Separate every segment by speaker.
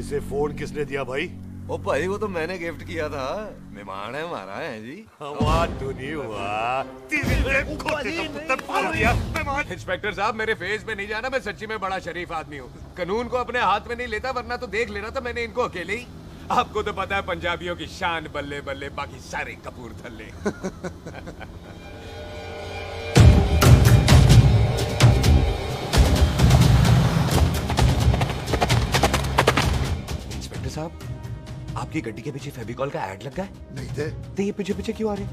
Speaker 1: इसे फोन किसने दिया भाई?
Speaker 2: ओ भाई वो तो मैंने गिफ्ट किया था। मेहमान है हमारा है जी।
Speaker 1: वाह तू नहीं हुआ।
Speaker 3: इंस्पेक्टर साहब मेरे फेस पे नहीं जाना, मैं सच्ची में बड़ा शरीफ आदमी हूँ। कानून को अपने हाथ में नहीं लेता, वरना तो देख लेना था मैंने इनको अकेले ही। आपको तो पता है पंजाबियों की शान बल्ले बल्ले, बाकी सारे कपूरथले। इंस्पेक्टर साहब, आपकी गड्डी के पीछे फेविकॉल का ऐड लग गया है?
Speaker 4: नहीं थे।
Speaker 3: तो ये पीछे पीछे क्यों आ रहे?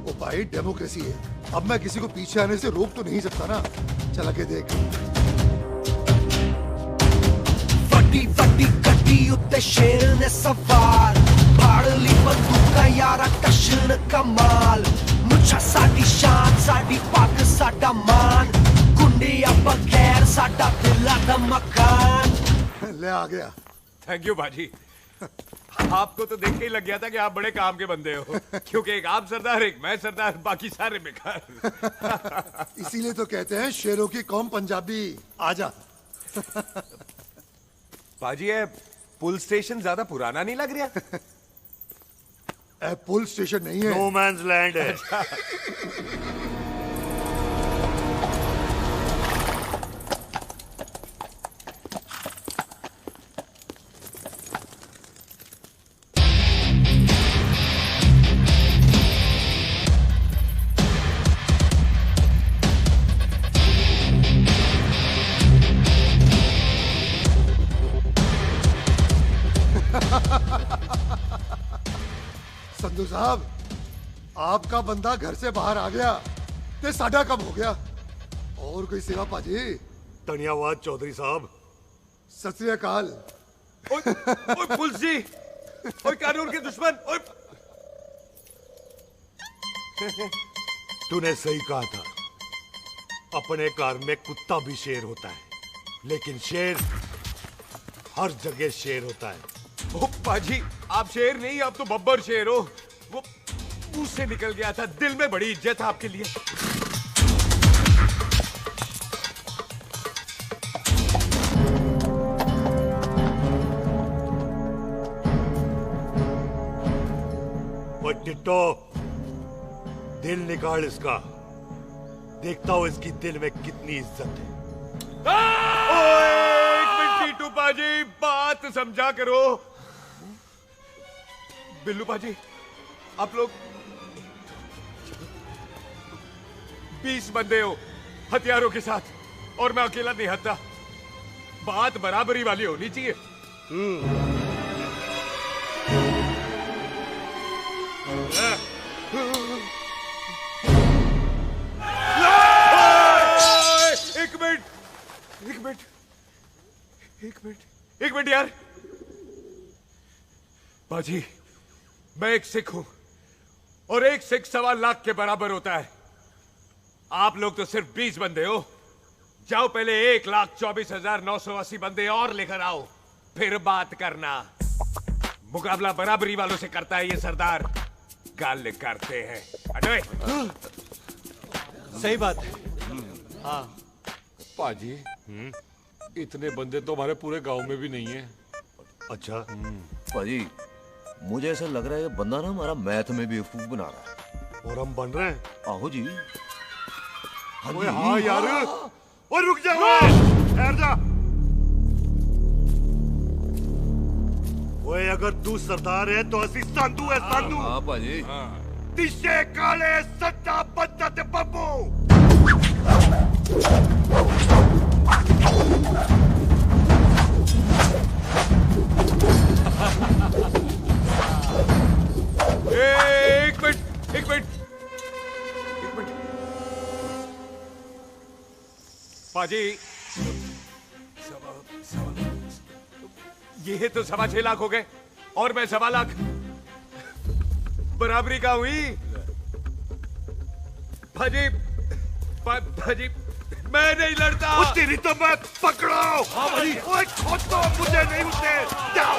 Speaker 4: ओ भाई डेमोक्रेसी है, अब मैं किसी को पीछे आने से रोक तो नहीं सकता ना। चला के देख।
Speaker 5: वड्डी वड्डी गड्डी उत्ते शेर ने सवार, फाड़ली बंदूका यारा टशन कमाल। मुझा साडी शान, साडी पग, साडा मान, गुंडिया बगैर साडा दिला दा मकान।
Speaker 4: ले आ गया।
Speaker 3: थैंक यू बाजी। आपको तो देख के ही लग गया था कि आप बड़े काम के बंदे हो, क्योंकि एक आप सरदार, एक मैं सरदार, बाकी सारे बेकार।
Speaker 4: इसीलिए तो कहते हैं शेरों की कौम पंजाबी। आजा।
Speaker 3: बाजी ये पुल स्टेशन ज्यादा पुराना नहीं लग रहा?
Speaker 4: पुल स्टेशन नहीं है,
Speaker 1: नो मैंस लैंड है।
Speaker 4: संधू साहब, आपका बंदा घर से बाहर आ गया ते साडा कम हो गया। और कोई सेवा पाजी?
Speaker 1: धन्यवाद चौधरी साहब।
Speaker 4: सत श्री अकाल।
Speaker 3: ओए पुलिस जी, ओए कानून के दुश्मन, ओए।
Speaker 1: तूने सही कहा था, अपने घर में कुत्ता भी शेर होता है, लेकिन शेर हर जगह शेर होता है।
Speaker 3: ओ पाजी, आप शेर नहीं, आप तो बब्बर शेर हो। वो मुंह से निकल गया था, दिल में बड़ी इज्जत है आपके लिए।
Speaker 1: वो टिट्टो, दिल निकाल इसका, देखता हूं इसकी दिल में कितनी इज्जत है।
Speaker 3: एक मिनट टीटू पाजी, बात समझा करो। बिल्लू पाजी, आप लोग 20 बंदे हो हथियारों के साथ, और मैं अकेला नहीं हत्या। बात बराबरी वाली होनी चाहिए। एक मिनट, एक मिनट, एक मिनट, एक मिनट यार। बाजी, मैं एक सिख हूं, और एक सिख 1.25 लाख के बराबर होता है। आप लोग तो सिर्फ 20 बंदे हो। जाओ पहले 1,24,980 बंदे और लेकर आओ, फिर बात करना। मुकाबला बराबरी वालों से करता है ये सरदार, गाल करते हैं। अरे
Speaker 6: सही बात है। हाँ
Speaker 7: पाजी, इतने बंदे तो हमारे पूरे गांव में भी नहीं है।
Speaker 1: अच्छा
Speaker 2: भाजी, मुझे ऐसा लग रहा है ये बंदा ना हमारा मैथ में बेवकूफ बना रहा है।
Speaker 1: और हम बन रहे हैं?
Speaker 2: आहो जी।
Speaker 1: ओए हाँ यार, और रुक जा, ठहर जा। ओए अगर तू सरदार है तो असी संधू है, संधू।
Speaker 2: हाँ भाजी।
Speaker 1: दिशे काले सच्चा बच्चा ते बब्बू।
Speaker 3: एक मिनट, एक मिनट, एक मिनट। पाजी, ये तो 6.25 लाख हो गए, और मैं 1.25 लाख। बराबरी का हुई भाजी। भाजी, मैं नहीं लड़ता।
Speaker 1: तेरी तो मैं पकड़ो। हाँ भाजी। ओए खुद तो मुझे नहीं उठते। जाओ।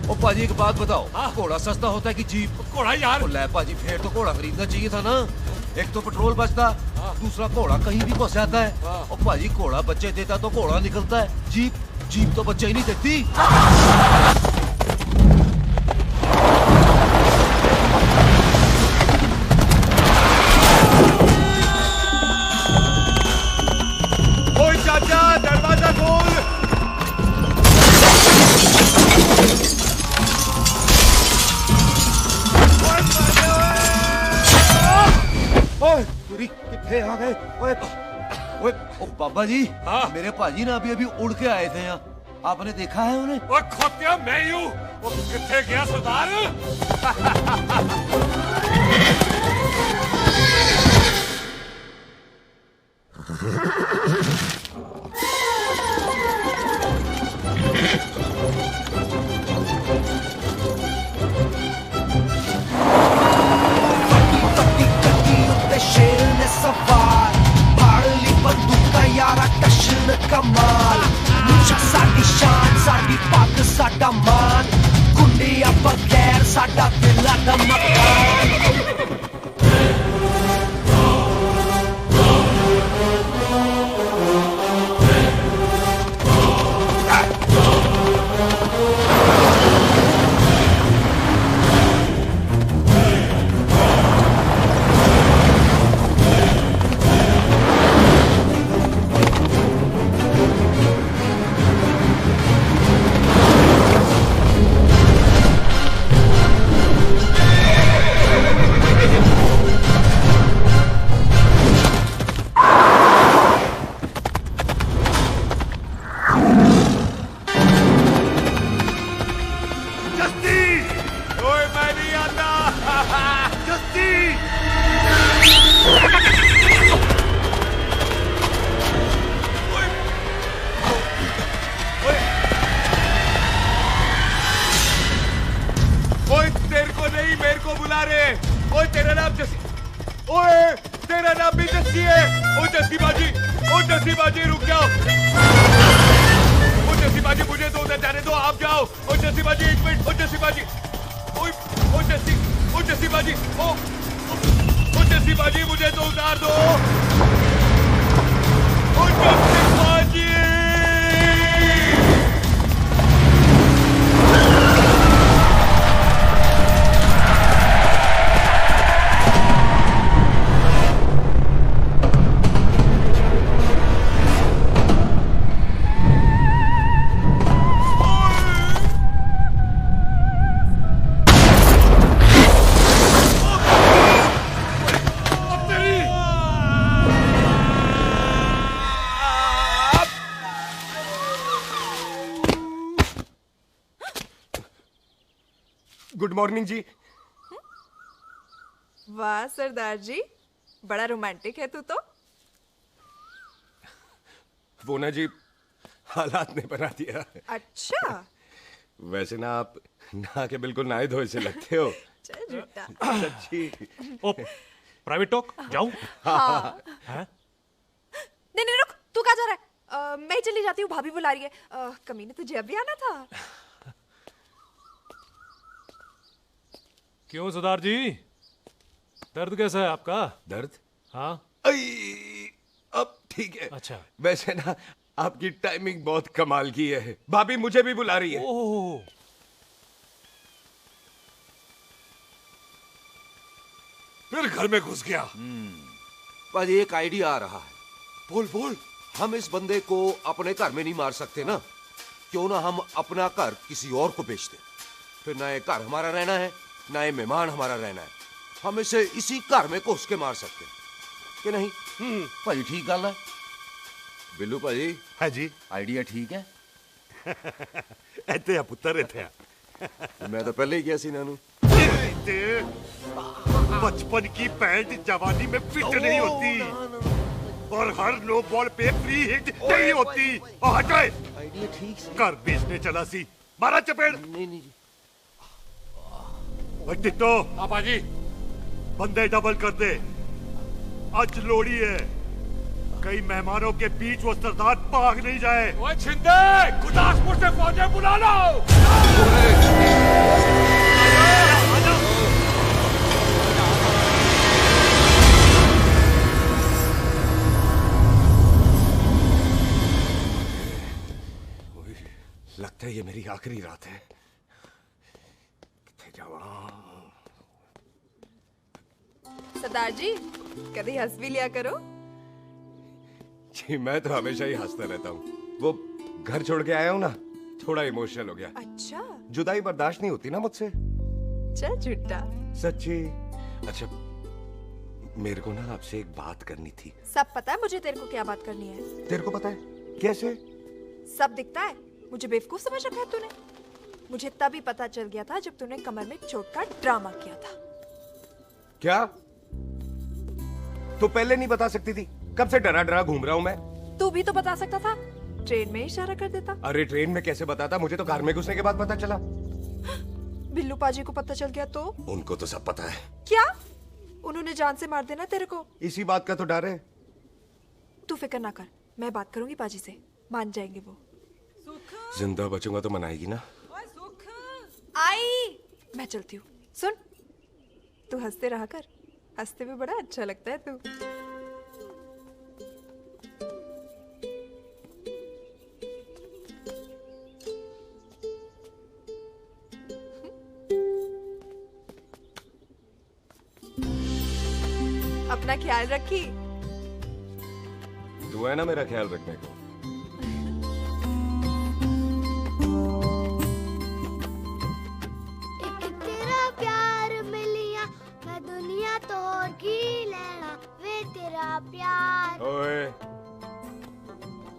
Speaker 2: ओ पाजी एक बात बताओ, घोड़ा सस्ता होता है कि जीप?
Speaker 3: घोड़ा यार।
Speaker 2: ओ ले पाजी, फिर तो घोड़ा खरीदना चाहिए था ना। एक तो पेट्रोल बचता, दूसरा घोड़ा कहीं भी फंस जाता है। और पाजी घोड़ा बच्चे देता तो घोड़ा निकलता है, जीप तो बच्चे ही नहीं देती।
Speaker 3: ओए चाचा, दरवाजा खोल।
Speaker 2: ओए तुरी किथे आ गए? ओए ओए ओ बाबा जी, मेरे पाजी ना अभी उड़ के आए थे यहाँ, आपने देखा है उन्हें?
Speaker 3: ओए खोतिया, मैं ही हूँ। वो किथे गया सरदार?
Speaker 5: ਵੱਡੀ ਗੱਡੀ ਉੱਤੇ ਸ਼ੇਰ ਨੇ ਸਵਾਰ ਫੜ ਲਈ ਬੰਦੂਕਾਂ ਯਾਰਾ ਟਸ਼ਨ ਕਮਾਲ ਮੁੱਛਾਂ ਸਾਡੀ ਸ਼ਾਨ ਸਾਡੀ ਪੱਗ ਸਾਡਾ ਮਾਨ ਗੁੰਡਿਆਂ ਬਗੈਰ ਸਾਡਾ ਦਿਲਾਂ ਦਾ ਮਕਾਨ
Speaker 3: गुड मॉर्निंग जी।
Speaker 8: वाह सरदार जी, बड़ा रोमांटिक है तू तो।
Speaker 3: वो ना जी, हालात ने बना दिया।
Speaker 8: अच्छा।
Speaker 3: वैसे ना आप नहा के बिल्कुल नहाए धोए से लगते हो।
Speaker 8: चल झूठा।
Speaker 3: सच्ची।
Speaker 6: ओ, प्राइवेट टॉक जाऊं?
Speaker 8: नहीं नहीं रुक, तू कहाँ जा रहा है? मैं चली जाती हूँ, भाभी बुला रही है। कमीने तुझे अभी आना था।
Speaker 6: क्यों सरदार जी, दर्द कैसा है आपका?
Speaker 3: दर्द?
Speaker 6: हाँ।
Speaker 3: अब ठीक है।
Speaker 6: अच्छा।
Speaker 3: वैसे ना आपकी टाइमिंग बहुत कमाल की है। भाभी मुझे भी बुला रही है।
Speaker 6: ओह।
Speaker 1: फिर घर में घुस गया।
Speaker 2: पाजी एक आइडिया आ रहा है।
Speaker 1: बोल बोल।
Speaker 2: हम इस बंदे को अपने घर में नहीं मार सकते ना, क्यों ना हम अपना घर किसी और को बेच दें। फिर ना ये घर हमारा रहना है, ना ये मेहमान हमारा रहना है। हम इसे इसी घर में घुस के मार सकते हैं कि नहीं? भाजी ठीक गल है। बिल्लू भाजी।
Speaker 1: है जी।
Speaker 2: आइडिया ठीक है।
Speaker 1: ऐते पुत्र इथे
Speaker 2: मैं तो पहले ही किया सी नानू।
Speaker 1: बचपन की पैंट जवानी में फिट नहीं होती, और हर नो बॉल पे फ्री हिट नहीं होती। और हटाए।
Speaker 2: आइडिया ठीक से।
Speaker 1: घर बेचने चला सी, मारा चपेड़।
Speaker 2: नहीं नहीं जी।
Speaker 1: टिट्टो।
Speaker 7: हाँ पाजी।
Speaker 1: बंदे डबल कर दे, आज लोड़ी है। कई मेहमानों के बीच वो सरदार भाग नहीं जाए।
Speaker 3: ओए छिंदे, गुरदासपुर से फौजें बुला लो।
Speaker 2: लगता है ये मेरी आखिरी रात है। किथे जावा?
Speaker 8: सरदार जी कभी हंस भी लिया करो।
Speaker 2: जी मैं तो हमेशा ही हंसता रहता हूँ। वो घर छोड़ के आया हूँ ना, थोड़ा इमोशनल हो गया।
Speaker 8: अच्छा
Speaker 2: जुदाई बर्दाश्त नहीं होती ना मुझसे।
Speaker 8: चल झूठा।
Speaker 2: सच्ची। अच्छा मेरे को ना आपसे एक बात करनी थी।
Speaker 8: सब पता है मुझे तेरे को क्या बात करनी है।
Speaker 2: तेरे को पता है? कैसे?
Speaker 8: सब दिखता है। मुझे बेवकूफ समझ रखा है तूने। मुझे तभी पता चल गया था जब तूने कमर में चोट का ड्रामा किया था।
Speaker 2: क्या? तो पहले नहीं बता सकती थी? कब से डरा डरा घूम रहा हूँ मैं।
Speaker 8: तू भी तो बता सकता था, ट्रेन में इशारा कर देता।
Speaker 2: अरे ट्रेन में कैसे बताता? मुझे तो कार में घुसने के बाद पता चला।
Speaker 8: बिल्लू पाजी को पता चल गया तो?
Speaker 2: उनको तो सब पता है।
Speaker 8: क्या? उन्होंने जान से मार देना तेरे को।
Speaker 2: इसी बात का तो डर है।
Speaker 8: तू फिक्र ना कर, मैं बात करूंगी पाजी से, मान जाएंगे वो।
Speaker 2: जिंदा बचूंगा तो मनाएगी ना?
Speaker 8: आई मैं चलती हूँ। सुन, तू हंसते रहा कर, हंसते में बड़ा अच्छा लगता है तू। अपना ख्याल रखी।
Speaker 2: तू है ना मेरा ख्याल रखने को।
Speaker 9: एक तेरा प्यार मिलिया मैं दुनिया तोड़ की लेना वे तेरा प्यार।
Speaker 2: ओए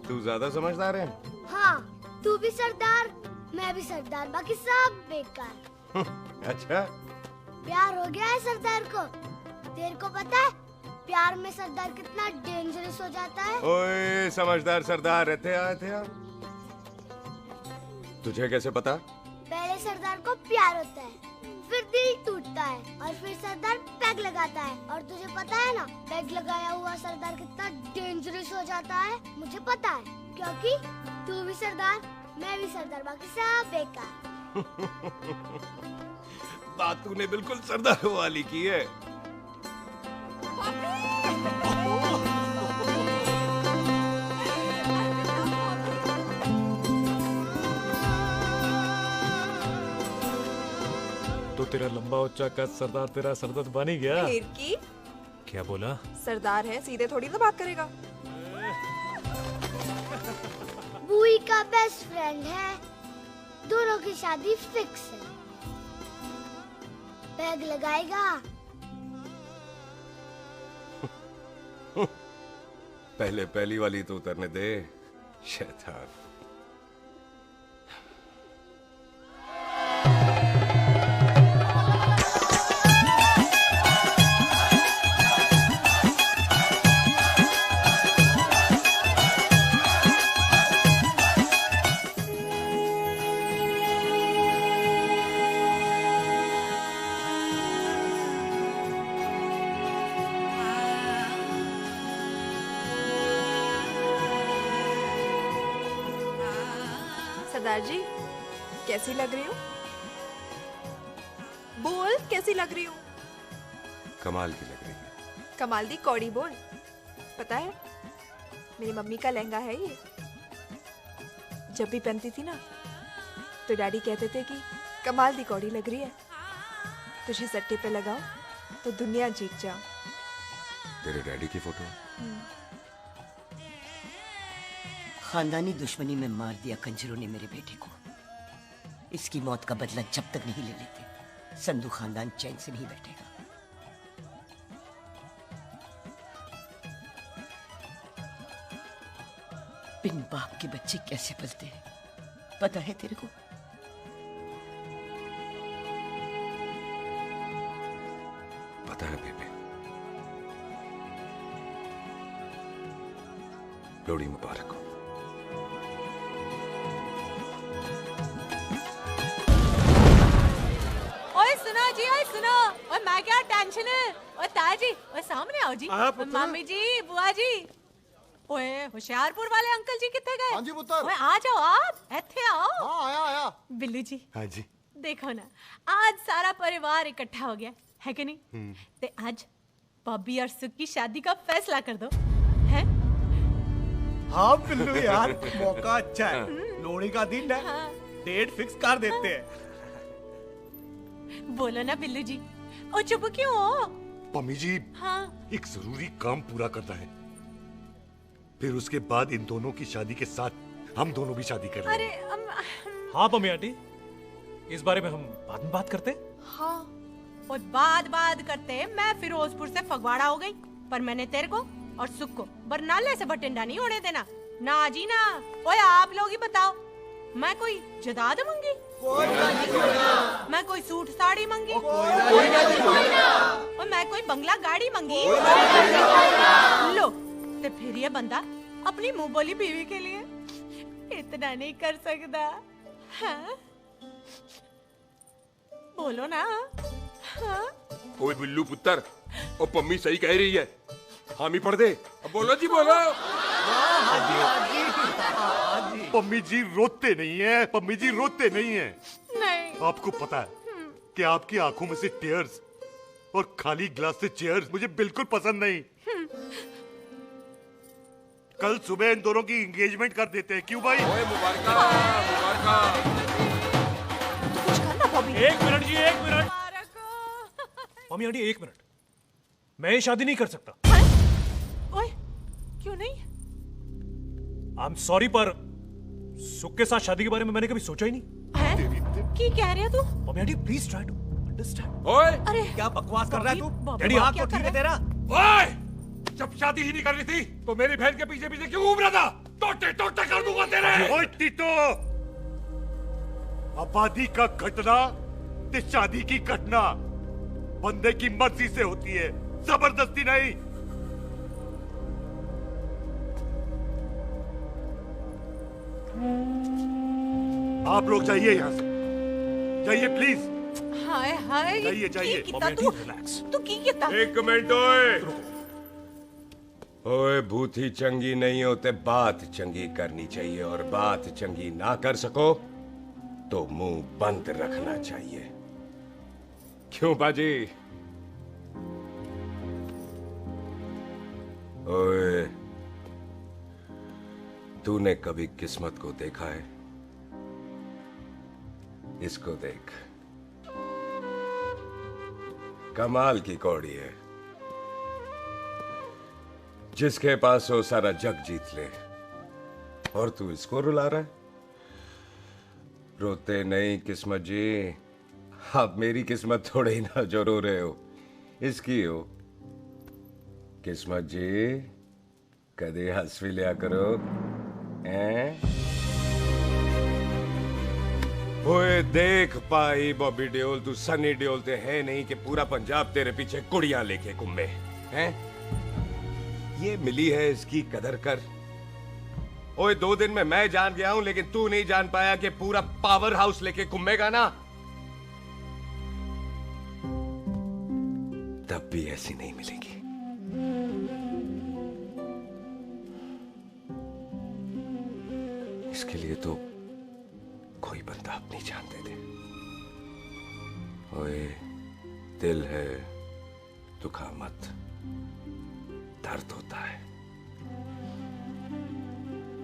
Speaker 2: तू ज्यादा समझदार है।
Speaker 9: हाँ तू भी सरदार, मैं भी सरदार, बाकी सब बेकार।
Speaker 2: अच्छा
Speaker 9: प्यार हो गया है सरदार को। तेरे को पता है प्यार में सरदार कितना डेंजरस हो जाता है?
Speaker 2: ओए समझदार सरदार रहते आए थे आप। तुझे कैसे पता?
Speaker 9: पहले सरदार को प्यार होता है, फिर दिल टूटता है और फिर सरदार पैग लगाता है। और तुझे पता है ना पैग लगाया हुआ सरदार कितना डेंजरस हो जाता है? मुझे पता है क्योंकि तू भी सरदार, मैं भी सरदार, बाकी सब बेकार।
Speaker 2: बात तूने बिल्कुल सरदार वाली की है।
Speaker 6: तो तेरा लंबा ऊंचा कद सरदार तेरा सरदर्द बन ही गया।
Speaker 8: फिर की?
Speaker 6: क्या बोला?
Speaker 8: सरदार है, सीधे थोड़ी ना बात करेगा।
Speaker 9: बुई का बेस्ट फ्रेंड है, दोनों की शादी फिक्स है। पैग लगाएगा?
Speaker 2: पहले पहली वाली तो उतरने दे शैतान।
Speaker 8: सरदार जी कैसी लग रही हूँ? बोल कैसी लग रही हूँ?
Speaker 2: कमाल की लग रही है।
Speaker 8: कमाल दी कौड़ी बोल। पता है मेरी मम्मी का लहंगा है ये। जब भी पहनती थी ना तो डैडी कहते थे कि कमाल दी कौड़ी लग रही है, तुझे सट्टे पे लगाओ तो दुनिया जीत जाओ।
Speaker 2: तेरे डैडी की फोटो?
Speaker 10: खानदानी दुश्मनी में मार दिया कंजरों ने मेरे बेटे को। इसकी मौत का बदला जब तक नहीं ले लेते संधू खानदान चैन से नहीं बैठेगा। बिन बाप के बच्चे कैसे पलते हैं पता है तेरे को?
Speaker 2: पता है बेबे। लोहड़ी मुबारक हो।
Speaker 11: ओए सुनो जी, ओए सुनो, ओए मैं क्या टेंशन है? ओए ताया जी, ओए सामने आओ जी। मामी जी, बुआ जी। ओए होशियारपुर वाले अंकल जी कितने गए?
Speaker 4: हाँ जी पुत्र।
Speaker 11: ओए आ जाओ आप, ऐथे आओ।
Speaker 4: हाँ आया।
Speaker 11: बिल्लू जी।
Speaker 1: हाँ जी।
Speaker 11: देखो ना, आज सारा परिवार इकट्ठा हो गया है कि नहीं? ते आज बॉबी और सुख की शादी का फैसला कर दो, हैं?
Speaker 12: हाँ बिल्लू यार, मौका अच्छा है। लोहड़ी का दिन है, डेट फिक्स कर देते हैं।
Speaker 11: बोलो ना बिल्लू जी, ओ चुप क्यों हो?
Speaker 1: पम्मी जी,
Speaker 11: हाँ।
Speaker 1: एक जरूरी काम पूरा करना है, फिर उसके बाद इन दोनों की शादी के साथ हम दोनों भी शादी करेंगे।
Speaker 11: अरे
Speaker 6: हाँ पम्मी आंटी, इस बारे में हम बाद में बात करते।
Speaker 11: हाँ, और बात करते मैं फिरोजपुर से फगवाड़ा हो गई, पर मैंने तेरे को और सुख को बरनाले से बटिंडा नहीं होने देना। ना जी ना। ओए आप लोग ही बताओ, मैं कोई जदाद मंगी? मैं कोई सूट साड़ी मंगी? और मैं कोई बंगला गाड़ी मंगी? लो, तो फिर ये बंदा अपनी मुंह बोली बीवी के लिए इतना नहीं कर सकता, हाँ? बोलो ना। हाँ?
Speaker 3: ओए बिल्लू पुत्र, ओ पम्मी सही कह रही है, हामी पढ़ दे। अब बोलो जी, बोलो।
Speaker 1: पम्मी जी रोते नहीं है, पम्मी जी रोते नहीं है।
Speaker 11: नहीं।
Speaker 1: आपको पता है कि आपकी आंखों में से टीयर्स और खाली ग्लास से चेयर्स मुझे बिल्कुल पसंद नहीं। कल सुबह इन दोनों की एंगेजमेंट कर देते हैं, क्यों भाई?
Speaker 3: मुबारक।
Speaker 11: कुछ करना बॉबी।
Speaker 6: एक मिनट जी, एक मिनट। मम्मी आंटी एक मिनट, मैं ये शादी नहीं कर सकता।
Speaker 11: ओए, क्यों नहीं?
Speaker 6: आई एम सॉरी, पर सुख के साथ शादी के बारे में मैंने कभी सोचा ही नहीं।
Speaker 11: की कह रही है तू?
Speaker 6: Mummy aunty please try to understand.
Speaker 3: ओए,
Speaker 11: अरे
Speaker 12: क्या बकवास कर रहा है तू?
Speaker 6: डैडी
Speaker 12: दिमाग
Speaker 6: आप
Speaker 12: तो ठीक है तेरा?
Speaker 3: ओए, जब शादी ही नहीं करनी थी तो मेरी बहन के पीछे पीछे क्यों घूम रहा था? टोटे कर दूंगा तेरे।
Speaker 1: ओए टीटो, आबादी का घटना ते शादी की घटना बंदे की मर्जी से होती है, जबरदस्ती नहीं। आप लोग जाइए यहाँ से, जाइए प्लीज।
Speaker 11: हाय हाय,
Speaker 1: जाइए जाइए।
Speaker 11: तू की कितना?
Speaker 3: एक मिनट। ओए भूती चंगी नहीं होते, बात चंगी करनी चाहिए, और बात चंगी ना कर सको तो मुंह बंद रखना चाहिए। क्यों बाजी? ओए, तूने कभी किस्मत को देखा है? इसको देख, कमाल की कौड़ी है, जिसके पास हो सारा जग जीत ले, और तू इसको रुला रहा है? रोते नहीं किस्मत जी, आप मेरी किस्मत थोड़े ही ना जो रो रहे हो, इसकी हो। किस्मत जी, कदे हंस भी लिया करो, हैं? ओए देख पाई बॉबी देओल, तू सनी देओल ते है नहीं कि पूरा पंजाब तेरे पीछे कुड़ियां लेके घूमे, हैं? ये मिली है, इसकी कदर कर। ओए 2 दिन में मैं जान गया हूं, लेकिन तू नहीं जान पाया कि पूरा पावर हाउस लेके घूमेगा ना, तब भी ऐसी नहीं मिलेगी। इसके लिए तो कोई बंदा अपनी जान दे दे। ओए, दिल है, दुखा मत, दर्द होता है।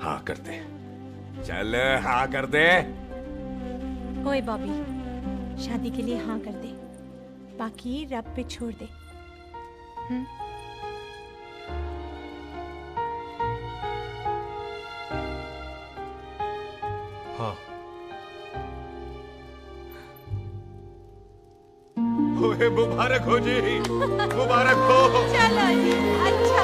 Speaker 3: हाँ कर दे, चल हाँ कर दे।
Speaker 11: ओए बॉबी, शादी के लिए हाँ कर दे, बाकी रब पे छोड़ दे।
Speaker 6: हाँ।
Speaker 3: ओए मुबारक हो जी, मुबारक हो।
Speaker 11: चलो जी, अच्छा।